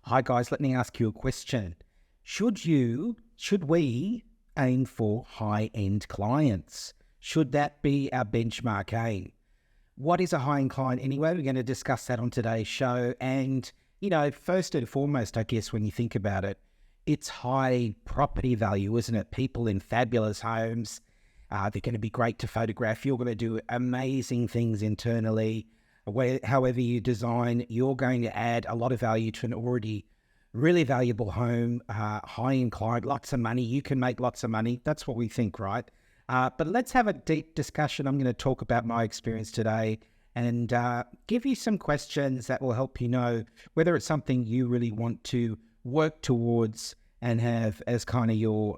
Hi guys, let me ask you a question. Should we aim for high-end clients? Should that be our benchmark aim? What is a high-end client anyway? We're going to discuss that on today's show. And, first and foremost, I guess when you think about it, it's high property value, isn't it? People in fabulous homes. They're going to be great to photograph. You're going to do amazing things internally. However you design, you're going to add a lot of value to an already really valuable home, high-end client, lots of money. You can make lots of money. That's what we think, right? But let's have a deep discussion. I'm going to talk about my experience today and give you some questions that will help you know whether it's something you really want to work towards and have as kind of your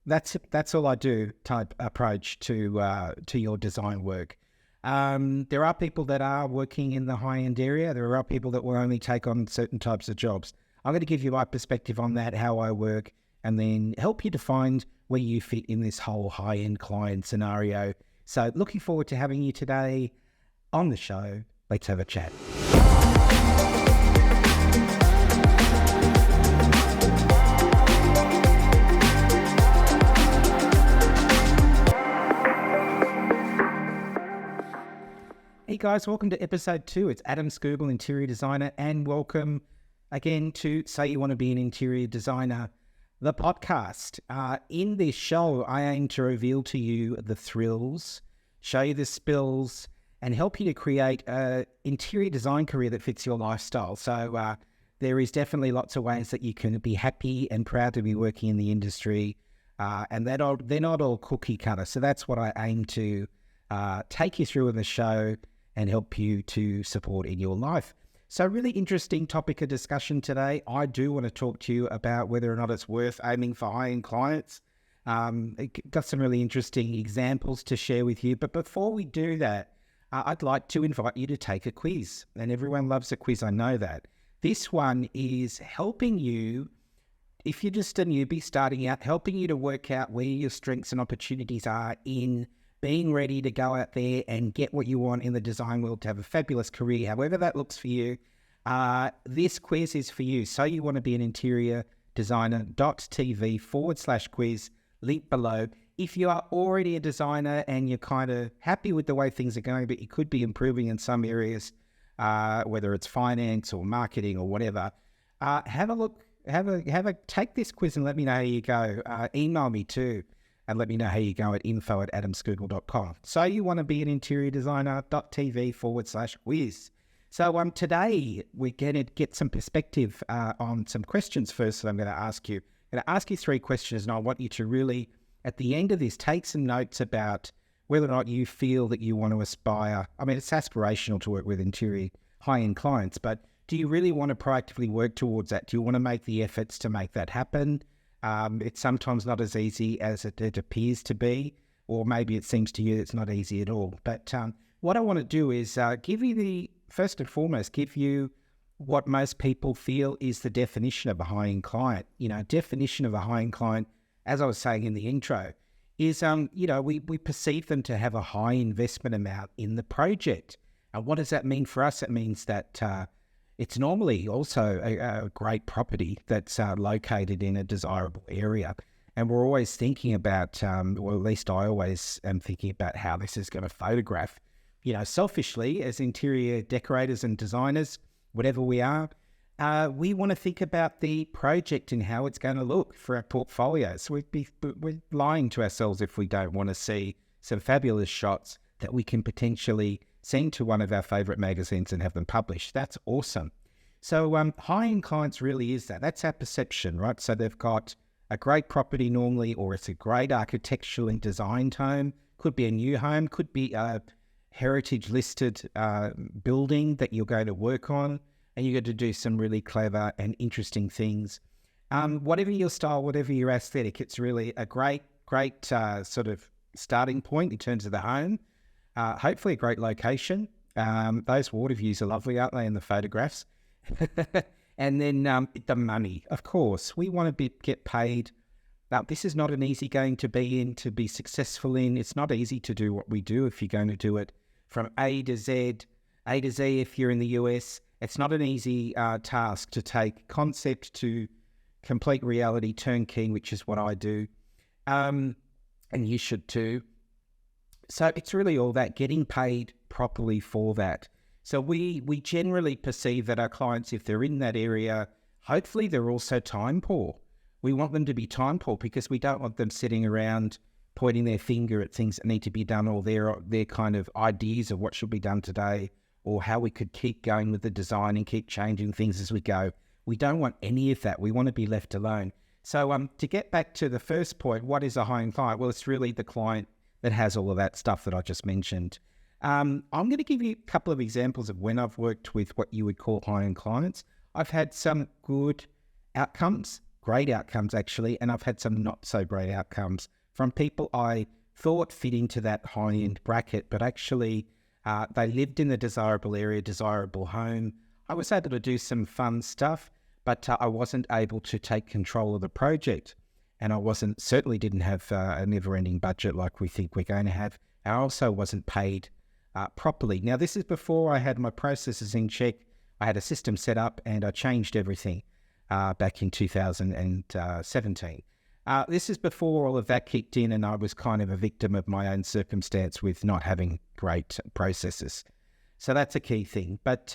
that's all I do type approach to your design work. There are people that are working in the high-end area. There are people that will only take on certain types of jobs. I'm going to give you my perspective on that, how I work, and then help you to find where you fit in this whole high-end client scenario. So looking forward to having you today on the show. Let's have a chat. Hey guys, welcome to episode 2. It's Adam Scoogle, interior designer, and welcome again to Say You Want to Be an Interior Designer, the podcast. In this show, I aim to reveal to you the thrills, show you the spills, and help you to create an interior design career that fits your lifestyle. So there is definitely lots of ways that you can be happy and proud to be working in the industry, and they're not all cookie cutter. So that's what I aim to take you through in the show and help you to support in your life. So really interesting topic of discussion today. I do want to talk to you about whether or not it's worth aiming for high-end clients. Got some really interesting examples to share with you. But before we do that, I'd like to invite you to take a quiz. And everyone loves a quiz, I know that. This one is helping you, if you're just a newbie starting out, helping you to work out where your strengths and opportunities are in being ready to go out there and get what you want in the design world to have a fabulous career, however that looks for you. This quiz is for you. So you want to be an interior designer.tv/quiz, link below. If you are already a designer and you're kind of happy with the way things are going, but you could be improving in some areas, whether it's finance or marketing or whatever, have a look, take this quiz and let me know how you go. Email me too. And let me know how you go at info@adamscoogle.com. So you want to be an interior designer.tv/quiz. So today we're going to get some perspective on some questions first that I'm going to ask you. I'm going to ask you 3 questions, and I want you to really, at the end of this, take some notes about whether or not you feel that you want to aspire. I mean, it's aspirational to work with interior high-end clients, but do you really want to proactively work towards that? Do you want to make the efforts to make that happen? It's sometimes not as easy as it appears to be, or maybe it seems to you it's not easy at all. But what I want to do is give you first and foremost, give you what most people feel is the definition of a high-end client. Definition of a high-end client, as I was saying in the intro, is, we perceive them to have a high investment amount in the project. And what does that mean for us? It means that it's normally also a great property that's located in a desirable area. And we're always thinking about, or at least I always am thinking about how this is going to photograph. Selfishly, as interior decorators and designers, whatever we are, we want to think about the project and how it's going to look for our portfolio. So we're lying to ourselves if we don't want to see some fabulous shots that we can potentially send to one of our favorite magazines and have them published. That's awesome. So high-end clients really is that. That's our perception, right? So they've got a great property normally, or it's a great architecturally designed home. Could be a new home, could be a heritage-listed building that you're going to work on, and you're going to do some really clever and interesting things. Whatever your style, whatever your aesthetic, it's really a great sort of starting point in terms of the home. Hopefully a great location. Those water views are lovely, aren't they, in the photographs? And then the money, of course. We want to get paid. Now, this is not an easy game to be in, to be successful in. It's not easy to do what we do if you're going to do it from A to Z if you're in the US, It's not an easy task to take concept to complete reality turnkey, which is what I do. And you should too. So it's really all that, getting paid properly for that. So we generally perceive that our clients, if they're in that area, hopefully they're also time poor. We want them to be time poor because we don't want them sitting around pointing their finger at things that need to be done, or their kind of ideas of what should be done today, or how we could keep going with the design and keep changing things as we go. We don't want any of that. We want to be left alone. So to get back to the first point, what is a high-end client? Well, it's really the client that has all of that stuff that I just mentioned. I'm going to give you a couple of examples of when I've worked with what you would call high-end clients. I've had some good outcomes, great outcomes actually, and I've had some not so great outcomes from people I thought fit into that high-end bracket, but actually they lived in the desirable area, desirable home. I was able to do some fun stuff, but I wasn't able to take control of the project. And I certainly didn't have a never-ending budget like we think we're going to have. I also wasn't paid properly. Now, this is before I had my processes in check. I had a system set up and I changed everything back in 2017. This is before all of that kicked in, and I was kind of a victim of my own circumstance with not having great processes. So that's a key thing. But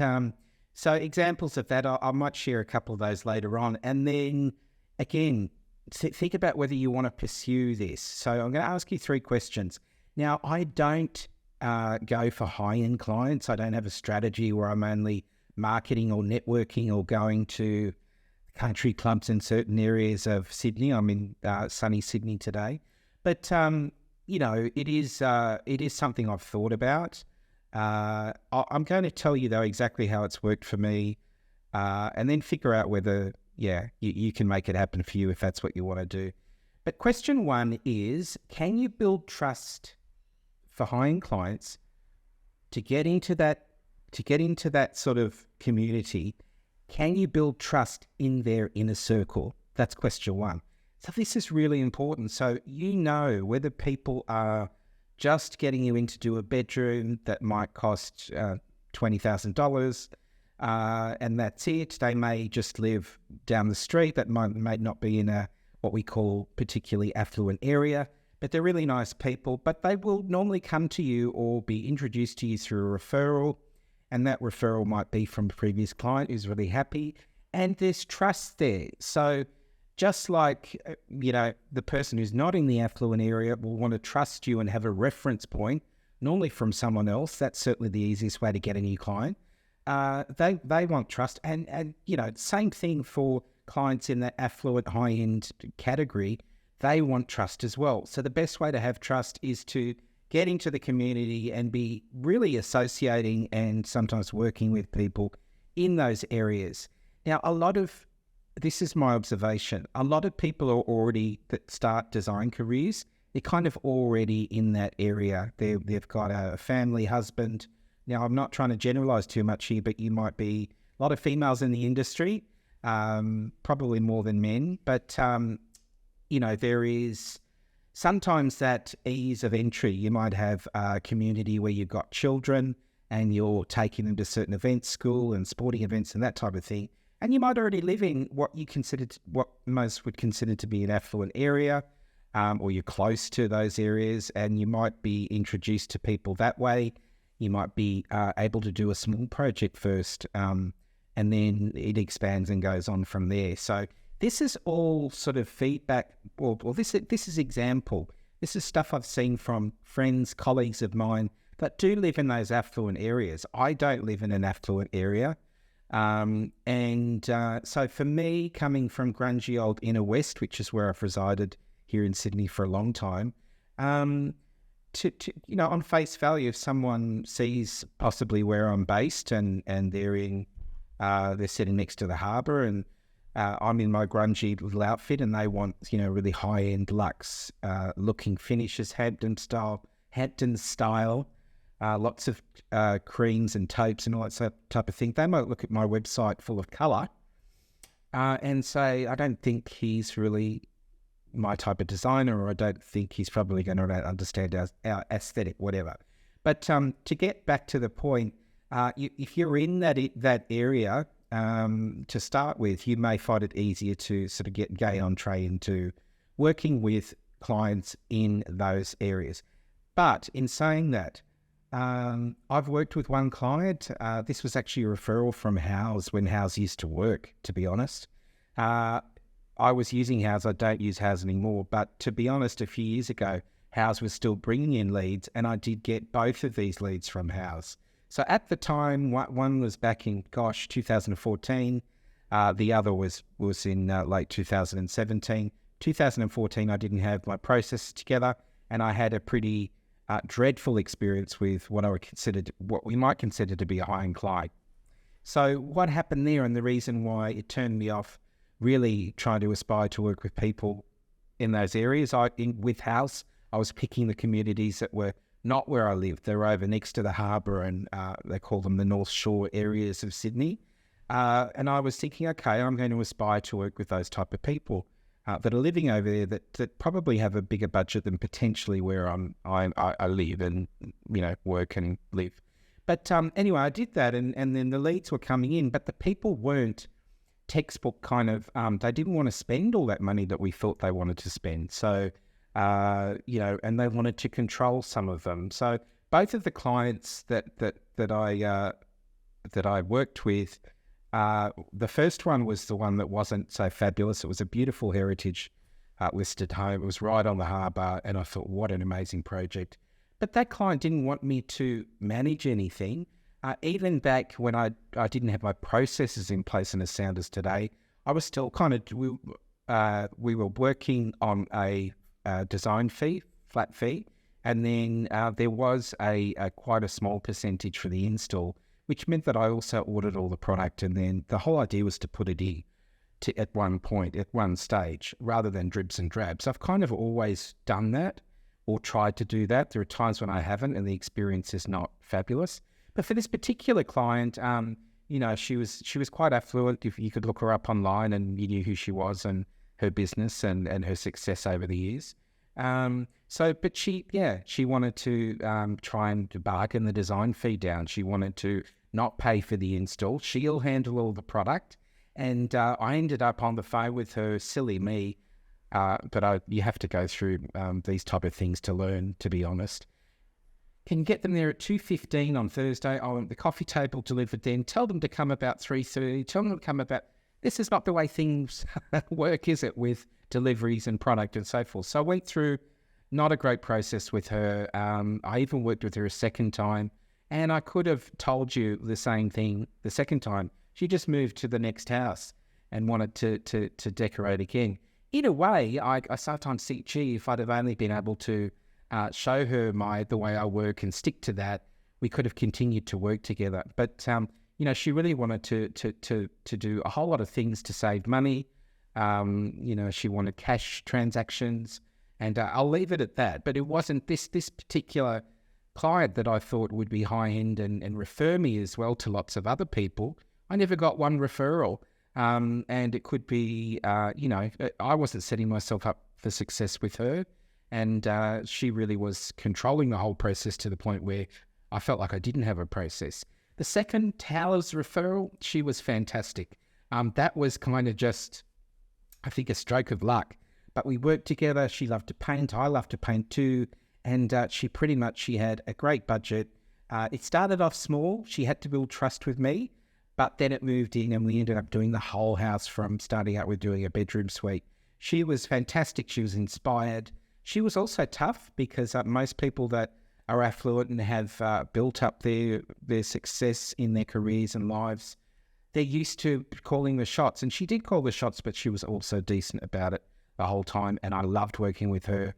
so examples of that, I might share a couple of those later on. And then again, think about whether you want to pursue this. So I'm going to ask you 3 questions. Now, I don't go for high-end clients. I don't have a strategy where I'm only marketing or networking or going to country clubs in certain areas of Sydney. I'm in sunny Sydney today. But, it is something I've thought about. I'm going to tell you, though, exactly how it's worked for me, and then figure out whether you can make it happen for you if that's what you want to do. But question 1 is, can you build trust for high-end clients to get into that sort of community? Can you build trust in their inner circle? That's question 1. So this is really important. So whether people are just getting you in to do a bedroom that might cost $20,000, and that's it. They may just live down the street. That might not be in a what we call particularly affluent area, but they're really nice people. But they will normally come to you or be introduced to you through a referral, and that referral might be from a previous client who's really happy, and there's trust there. So just like, the person who's not in the affluent area will want to trust you and have a reference point, normally from someone else. That's certainly the easiest way to get a new client. They want trust. And same thing for clients in that affluent high-end category. They want trust as well. So the best way to have trust is to get into the community and be really associating and sometimes working with people in those areas. Now, this is my observation, a lot of people that start design careers, they're kind of already in that area. They've got a family, husband. Now, I'm not trying to generalize too much here, but you might be a lot of females in the industry, probably more than men. But, there is sometimes that ease of entry. You might have a community where you've got children and you're taking them to certain events, school and sporting events and that type of thing. And you might already live in what most would consider to be an affluent area, or you're close to those areas, and you might be introduced to people that way. You might be able to do a small project first, and then it expands and goes on from there. So this is all sort of feedback, or this is example. This is stuff I've seen from friends, colleagues of mine that do live in those affluent areas. I don't live in an affluent area. So for me, coming from grungy old inner west, which is where I've resided here in Sydney for a long time, on face value, if someone sees possibly where I'm based and they're sitting next to the harbour, and I'm in my grungy little outfit, and they want really high end luxe looking finishes, Hampton style. Lots of creams and taupes and all that type of thing. They might look at my website full of colour and say, I don't think he's really my type of designer, or I don't think he's probably going to understand our aesthetic, whatever. But to get back to the point, if you're in that area to start with, you may find it easier to sort of get gay entree into working with clients in those areas. But in saying that, I've worked with one client. This was actually a referral from House when House used to work, to be honest. I was using House. I don't use House anymore. But to be honest, a few years ago, House was still bringing in leads, and I did get both of these leads from House. So at the time, one was back in, 2014. The other was in late 2017. 2014, I didn't have my processes together, and I had a pretty dreadful experience with what we might consider to be a high-end client. So what happened there, and the reason why it turned me off really trying to aspire to work with people in those areas, with House, I was picking the communities that were not where I lived. They were over next to the harbour, and they call them the North Shore areas of Sydney. And I was thinking, okay, I'm going to aspire to work with those type of people that are living over there that probably have a bigger budget than potentially where I live and, work and live. But anyway, I did that, and then the leads were coming in, but the people weren't textbook kind of, they didn't want to spend all that money that we thought they wanted to spend. So, and they wanted to control some of them. So both of the clients that I worked with, the first one was the one that wasn't so fabulous. It was a beautiful heritage listed home. It was right on the harbour, and I thought, what an amazing project. But that client didn't want me to manage anything. Even back when I didn't have my processes in place and as sound as today, I was still we were working on a design fee, flat fee, and then there was a quite a small percentage for the install, which meant that I also ordered all the product, and then the whole idea was to put it in at one point, at one stage, rather than dribs and drabs. I've kind of always done that or tried to do that. There are times when I haven't, and the experience is not fabulous. But for this particular client, she was quite affluent. If you could look her up online, and you knew who she was and her business and her success over the years. But she wanted to try and bargain the design fee down. She wanted to not pay for the install. She'll handle all the product. And I ended up on the phone with her, silly me. But you have to go through these type of things to learn, to be honest. Can get them there at 2:15 on Thursday. I want the coffee table delivered then. Tell them to come about 3:30. Tell them to come about... This is not the way things work, is it, with deliveries and product and so forth. So I went through not a great process with her. I even worked with her a second time, and I could have told you the same thing the second time. She just moved to the next house and wanted to decorate again. In a way, I sometimes think, gee, if I'd have only been able to show her the way I work and stick to that, we could have continued to work together. But she really wanted to do a whole lot of things to save money. She wanted cash transactions, and I'll leave it at that. But it wasn't this particular client that I thought would be high end and refer me as well to lots of other people. I never got one referral, and it could be I wasn't setting myself up for success with her. And she really was controlling the whole process to the point where I felt like I didn't have a process. The second Towers referral, she was fantastic. That was kind of just, I think, a stroke of luck. But we worked together. She loved to paint. I loved to paint too. And she had a great budget. It started off small. She had to build trust with me. But then it moved in, and we ended up doing the whole house, from starting out with doing a bedroom suite. She was fantastic. She was inspired. She was also tough, because most people that are affluent and have built up their success in their careers and lives, they're used to calling the shots. And she did call the shots, but she was also decent about it the whole time. And I loved working with her.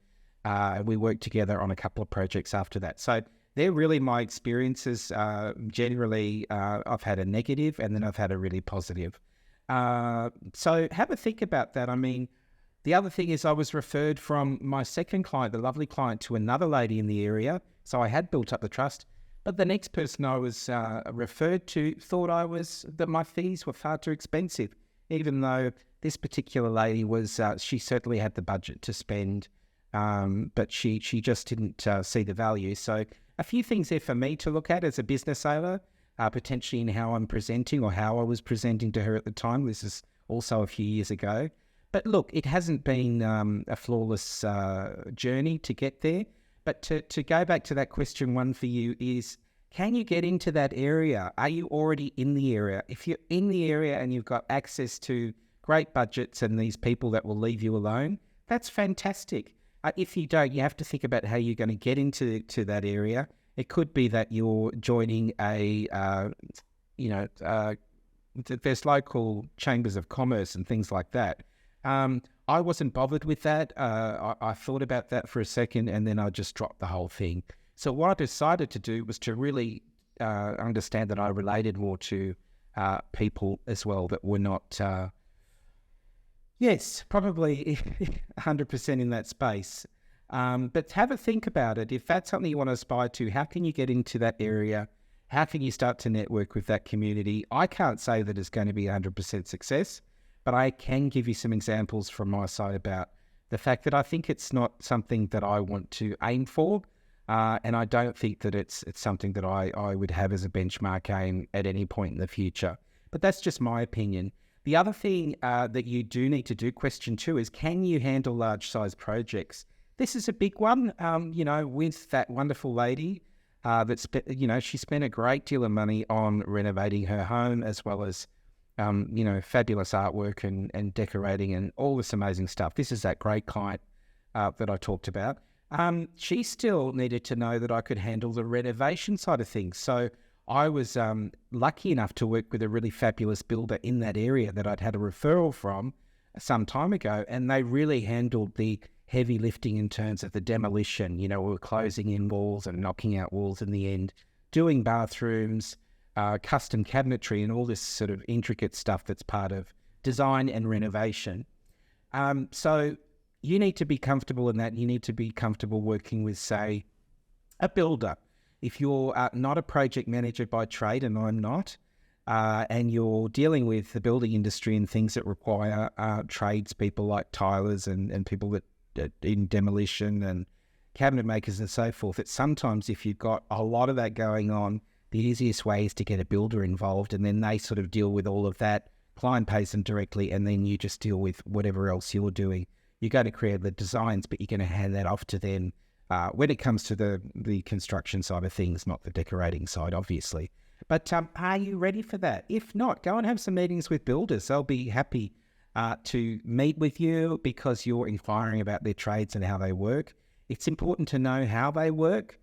We worked together on a couple of projects after that. So they're really my experiences. Generally, I've had a negative, and then I've had a really positive. So have a think about that. I mean, the other thing is I was referred from my second client, the lovely client, to another lady in the area. So I had built up the trust. But the next person I was referred to thought that my fees were far too expensive, even though this particular lady she certainly had the budget to spend, but she just didn't see the value. So a few things there for me to look at as a business owner. potentially in how I'm presenting or how I was presenting to her at the time. This is also a few years ago. But look, it hasn't been a flawless journey to get there. But to go back to that question one for you is, can you get into that area? Are you already in the area? If you're in the area and you've got access to great budgets and these people that will leave you alone, that's fantastic. If you don't, you have to think about how you're going to get into that area. It could be that you're joining there's local chambers of commerce and things like that. I wasn't bothered with that. I thought about that for a second and then I just dropped the whole thing. So what I decided to do was to really understand that I related more to people as well that were not, probably 100% in that space. But have a think about it. If that's something you want to aspire to, how can you get into that area? How can you start to network with that community? I can't say that it's going to be 100% success, but I can give you some examples from my side about the fact that I think it's not something that I want to aim for. And I don't think that it's something that I would have as a benchmark aim at any point in the future. But that's just my opinion. The other thing that you do need to do, question 2, is can you handle large size projects? This is a big one, with that wonderful lady she spent a great deal of money on renovating her home as well as, fabulous artwork and decorating and all this amazing stuff. This is that great client that I talked about. She still needed to know that I could handle the renovation side of things. So I was lucky enough to work with a really fabulous builder in that area that I'd had a referral from some time ago, and they really handled the heavy lifting in terms of the demolition. We were closing in walls and knocking out walls in the end, doing bathrooms, custom cabinetry and all this sort of intricate stuff that's part of design and renovation. So you need to be comfortable in that. You need to be comfortable working with, say, a builder. If you're not a project manager by trade, and I'm not, and you're dealing with the building industry and things that require tradespeople like tilers and people that in demolition and cabinet makers and so forth, that sometimes if you've got a lot of that going on, the easiest way is to get a builder involved and then they sort of deal with all of that. Client pays them directly and then you just deal with whatever else you're doing. You're going to create the designs, but you're going to hand that off to them when it comes to the construction side of things, not the decorating side, obviously. But are you ready for that? If not, go and have some meetings with builders. They'll be happy to meet with you because you're inquiring about their trades and how they work. It's important to know how they work.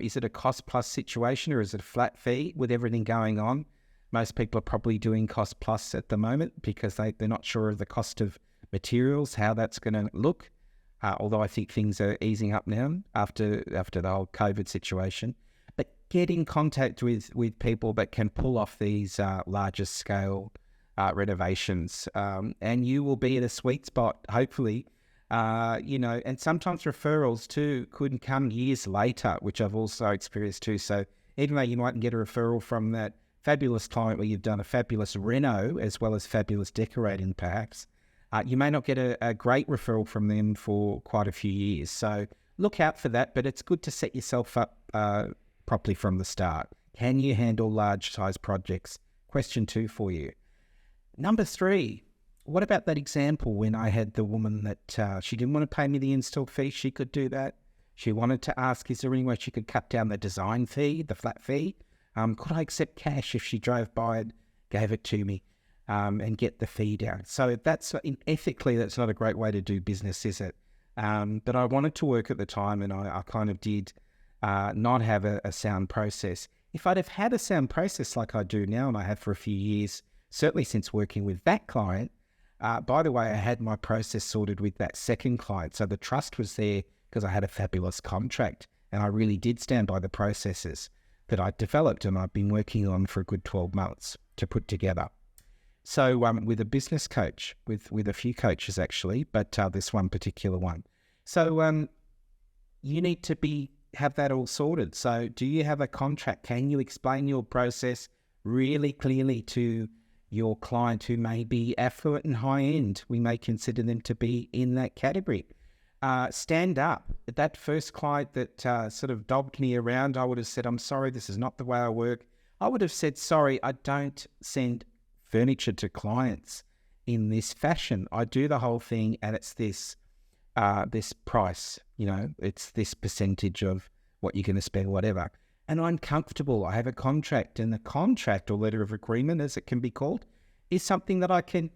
Is it a cost plus situation or is it a flat fee with everything going on? Most people are probably doing cost plus at the moment because they're not sure of the cost of materials, how that's going to look. Although I think things are easing up now after the whole COVID situation. But get in contact with people that can pull off these larger scale renovations, and you will be in a sweet spot, hopefully. And sometimes referrals too could come years later, which I've also experienced too. So even though you might get a referral from that fabulous client where you've done a fabulous reno as well as fabulous decorating perhaps, you may not get a great referral from them for quite a few years. So look out for that, but it's good to set yourself up properly from the start. Can you handle large size projects? Question 2 for you. Number 3, what about that example when I had the woman that she didn't want to pay me the install fee? She could do that. She wanted to ask, is there any way she could cut down the design fee, the flat fee? Could I accept cash if she drove by and gave it to me and get the fee down? So ethically, that's not a great way to do business, is it? But I wanted to work at the time and I kind of did not have a sound process. If I'd have had a sound process like I do now and I have for a few years, certainly since working with that client, by the way, I had my process sorted with that second client. So the trust was there because I had a fabulous contract and I really did stand by the processes that I developed and I've been working on for a good 12 months to put together. So with a business coach, with a few coaches actually, but this one particular one. So you need to have that all sorted. So do you have a contract? Can you explain your process really clearly to your client who may be affluent and high-end? We may consider them to be in that category. Stand up. That first client that sort of dogged me around, I would have said, I'm sorry, this is not the way I work. I would have said, sorry, I don't send furniture to clients in this fashion. I do the whole thing and it's this price, it's this percentage of what you're going to spend, whatever. And I'm comfortable. I have a contract, and the contract, or letter of agreement as it can be called, is something that I can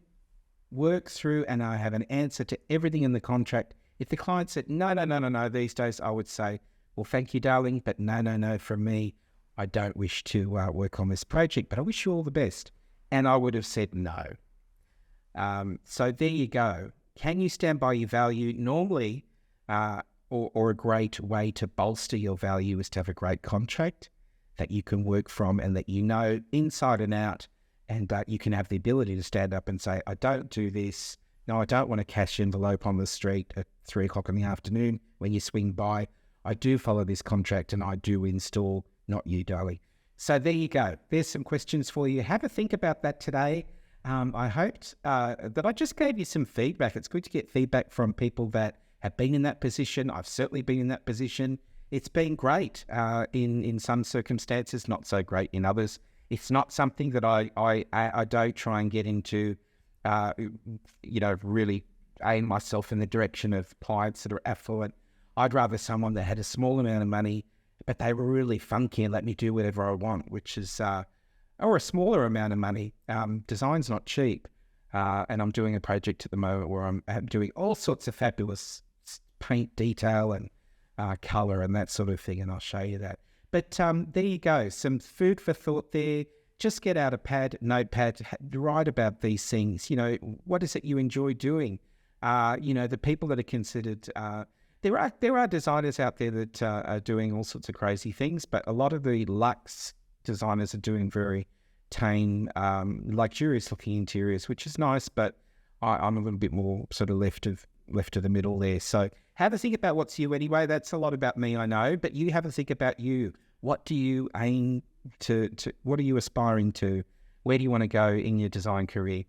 work through, and I have an answer to everything in the contract. If the client said, no, these days I would say, well, thank you, darling, but no, from me, I don't wish to work on this project, but I wish you all the best. And I would have said no. So there you go. Can you stand by your value? Normally, or a great way to bolster your value is to have a great contract that you can work from and that you know inside and out, and you can have the ability to stand up and say, I don't do this. No, I don't want a cash envelope on the street at 3 o'clock in the afternoon when you swing by. I do follow this contract and I do install, not you, darling. So there you go. There's some questions for you. Have a think about that today. I hoped that I just gave you some feedback. It's good to get feedback from people that have been in that position. I've certainly been in that position. It's been great in some circumstances, not so great in others. It's not something that I don't try and get into, really aim myself in the direction of clients that are affluent. I'd rather someone that had a small amount of money, but they were really funky and let me do whatever I want, which is, or a smaller amount of money. Design's not cheap. And I'm doing a project at the moment where I'm doing all sorts of fabulous paint detail and color and that sort of thing, and I'll show you that. But there you go, some food for thought there. Just get out a pad, notepad, write about these things. What is it you enjoy doing? The people that are considered, there are designers out there that are doing all sorts of crazy things, but a lot of the luxe designers are doing very tame, luxurious looking interiors, which is nice, but I'm a little bit more sort of left of the middle there. So have a think about what's you anyway. That's a lot about me, I know, but you have a think about you. What do you aim to what are you aspiring to? Where do you want to go in your design career?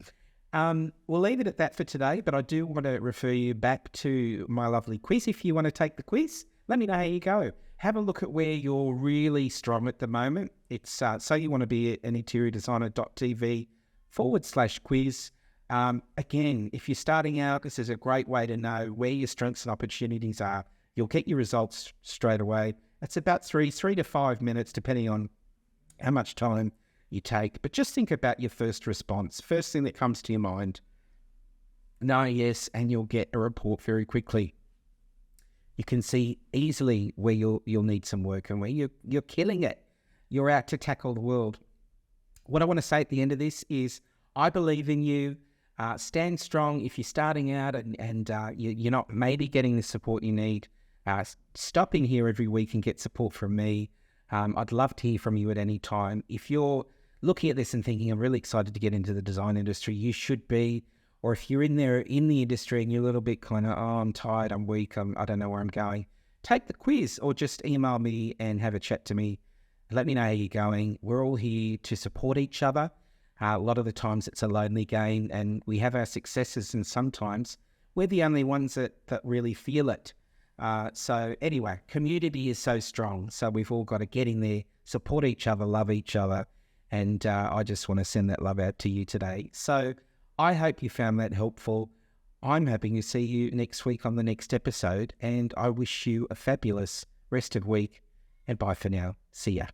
We'll leave it at that for today, but I do want to refer you back to my lovely quiz. If you want to take the quiz, let me know how you go. Have a look at where you're really strong at the moment. It's so you want to be at an interiordesigner.tv/quiz. Again, if you're starting out, this is a great way to know where your strengths and opportunities are. You'll get your results straight away. It's about 3 to 5 minutes, depending on how much time you take. But just think about your first response. First thing that comes to your mind, no, yes, and you'll get a report very quickly. You can see easily where you'll need some work and where you're killing it. You're out to tackle the world. What I want to say at the end of this is, I believe in you. Stand strong. If you're starting out and you're not maybe getting the support you need, stop in here every week and get support from me. I'd love to hear from you at any time. If you're looking at this and thinking, I'm really excited to get into the design industry, you should be. Or if you're in the industry and you're a little bit kind of, I'm tired, I'm weak, I don't know where I'm going, take the quiz or just email me and have a chat to me. Let me know how you're going. We're all here to support each other. A lot of the times it's a lonely game and we have our successes, and sometimes we're the only ones that really feel it. So anyway, community is so strong. So we've all got to get in there, support each other, love each other. And I just want to send that love out to you today. So I hope you found that helpful. I'm hoping to see you next week on the next episode, and I wish you a fabulous rest of week, and bye for now. See ya.